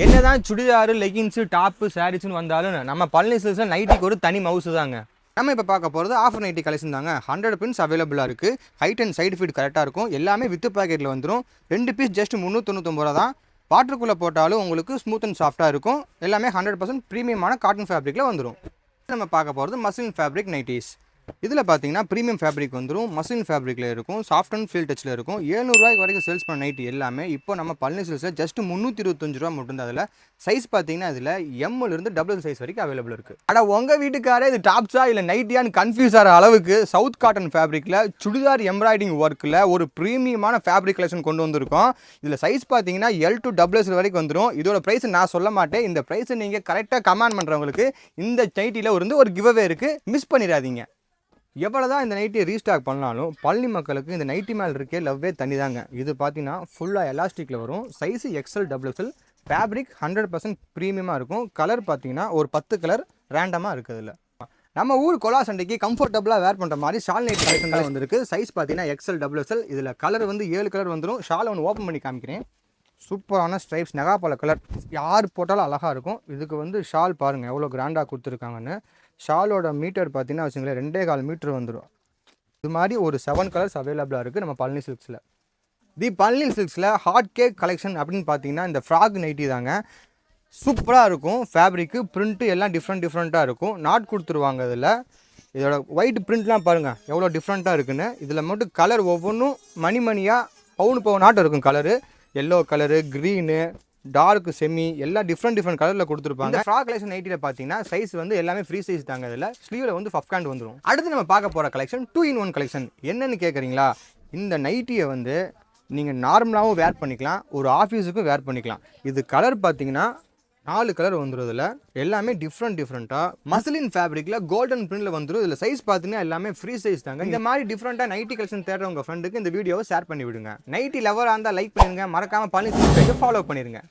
என்னதான் churidar leggings top சாரீஸ்னு வந்தாலும் நம்ம பழனி சில்க்ஸில் நைட்டிக்கு ஒரு தனி மவுசு தாங்க. நம்ம இப்போ பார்க்க போகிறது ஆஃபர் நைட்டி கலெக்ஷன் தாங்க. 100 பிரிண்ட்ஸ் அவைலபிளாக இருக்குது. ஹைட் அண்ட் சைடு ஃபிட் கரெக்டாக இருக்கும். எல்லாமே வித் பேக்கெட்டில் வந்துடும். 2 பீஸ் ஜஸ்ட் 399 ரூபா தான். வாட்டருக்குள்ளே போட்டாலும் உங்களுக்கு ஸ்மூத் அண்ட் சாஃப்டாக இருக்கும். எல்லாமே 100% ப்ரீமியமான காட்டன் ஃபேப்ரிக்கில் வந்துடும். நம்ம பார்க்க போகிறது மஸ்லின் ஃபேப்ரிக் நைட்டிஸ். இதில் பார்த்தீங்கன்னா ப்ரீமியம் ஃபேப்ரிக் வந்துடும். மஸ்லின் ஃபேப்ரிக்கில் இருக்கும். சாஃப்ட் அண்ட் ஃபீல் டச்சில் இருக்கும். 700 ரூபாய்க்கு வரைக்கும் சேல்ஸ் பண்ண நைட்டி எல்லாமே இப்போ நம்ம பழனி சில்க்ஸில் ஜஸ்ட் 325 ரூபா மட்டும்தான். அதில் சைஸ் பார்த்தீங்கன்னா இதில் எம்மிலிருந்து டபுள் சைஸ் வரைக்கும் அவைலபிள் இருக்குது. ஆனால் உங்கள் வீட்டுக்காரே இது டாப்ஸா இல்லை நைட்டியான்னு கன்ஃபியூஸ் ஆகிற அளவுக்கு சவுத் காட்டன் ஃபேப்ரிக்கில் சுடிதார் எம்ப்ராய்டிங் ஒர்க்கில் ஒரு ப்ரீமியமான ஃபேப்ரிக் கலெக்ஷன் கொண்டு வந்திருக்கோம். இதில் சைஸ் பார்த்தீங்கன்னா L to XS வரைக்கும் வந்துடும். இதோட ப்ரைஸ் நான் சொல்ல மாட்டேன். இந்த ப்ரைஸை நீங்கள் கரெக்டாக கமெண்ட் பண்ணுறவங்களுக்கு இந்த நைட்டியில் ஒரு கிவ்அவே இருக்குது. மிஸ் பண்ணிடாதீங்க. எவ்வளோ தான் இந்த நைட்டியை ரீஸ்டாக் பண்ணாலும் பழனி மக்களுக்கு இந்த நைட்டி மேலே இருக்கே லவ்வே தனி தாங்க. இது பார்த்தீங்கன்னா ஃபுல்லாக எலாஸ்டிக்கில் வரும். Size XL XL. ஃபேப்ரிக் 100% ப்ரீமியமாக இருக்கும். கலர் பார்த்தீங்கன்னா ஒரு 10 கலர் ரேண்டமாக இருக்குது. இதில் நம்ம ஊர் கொலா சண்டைக்கு கம்ஃபர்டபுளாக வேர் பண்ணுற மாதிரி ஷால் நைட் கலெக்ஷன் தான் வந்துருக்கு. சைஸ் பார்த்தீங்கன்னா XL XL. இதில் கலர் வந்து 7 கலர் வந்துடும். ஷாலை ஒன்று ஓப்பன் பண்ணி காமிக்கிறேன். சூப்பரான ஸ்ட்ரைப்ஸ் நெகாப்பழ கலர், யார் போட்டாலும் அழகாக இருக்கும். இதுக்கு வந்து ஷால் பாருங்கள் எவ்வளோ கிராண்டாக கொடுத்துருக்காங்கன்னு. ஷாலோட மீட்டர் பார்த்தீங்கன்னா வச்சுங்களேன் 2.25 மீட்டர் வந்துடும். இது மாதிரி ஒரு 7 கலர்ஸ் அவைலபிளாக இருக்குது நம்ம பழனி சில்க்ஸில். பழனி சில்க்ஸில் ஹாட் கேக் கலெக்ஷன் அப்படின்னு பார்த்தீங்கன்னா இந்த ஃப்ராக் நைட்டி தாங்க. சூப்பராக இருக்கும். ஃபேப்ரிக்கு பிரிண்ட்டு எல்லாம் டிஃப்ரெண்ட்டாக இருக்கும். நாட் கொடுத்துருவாங்க. இதில் இதோட ஒயிட் பிரிண்ட்லாம் பாருங்கள் எவ்வளோ டிஃப்ரெண்ட்டாக இருக்குன்னு. இதில் மட்டும் கலர் ஒவ்வொன்றும் மணியாக பவுன் இருக்கும். Colour yellow colour, green, dark semi எல்லாம் டிஃப்ரெண்ட் கலரில் கொடுத்துருப்பாங்க. ஃப்ராக் கலெக்ஷன் நைட்டியில் பார்த்தீங்கன்னா சைஸ் வந்து எல்லாமே ஃப்ரீ சைஸ் தாங்க. இதில் ஸ்லீவில் வந்து ஃபஃப்காண்ட் வந்துடும். அடுத்து நம்ம பார்க்க போகிற கலெக்ஷன் 2-in-1 கலெக்ஷன். என்னென்னு கேட்குறீங்களா? இந்த நைட்டியை வந்து நீங்கள் நார்மலாகவும் வேர் பண்ணிக்கலாம், ஒரு ஆஃபீஸுக்கும் வேர் பண்ணிக்கலாம். இது கலர் பார்த்தீங்கன்னா 4 கலர் வந்துடும். இதில் எல்லாமே டிஃப்ரெண்ட்டாக மஸ்லின் ஃபேப்ரிக்கில் கோல்டன் பிரிண்டில் வந்துடும். இதில் சைஸ் பார்த்தீங்கன்னா எல்லாமே ஃப்ரீ சைஸ் தாங்க. இந்த மாதிரி டிஃப்ரெண்ட்டாக நைட்டி கலெக்ஷன் தேடுற உங்கள் ஃப்ரெண்டுக்கு இந்த வீடியோவை ஷேர் பண்ணி விடுங்க. நைட்டி லவராக இருந்தால் லைக் பண்ணிடுங்க. மறக்காமல் பழனி சில்க்ஸ் ஃபாலோ பண்ணிடுங்க.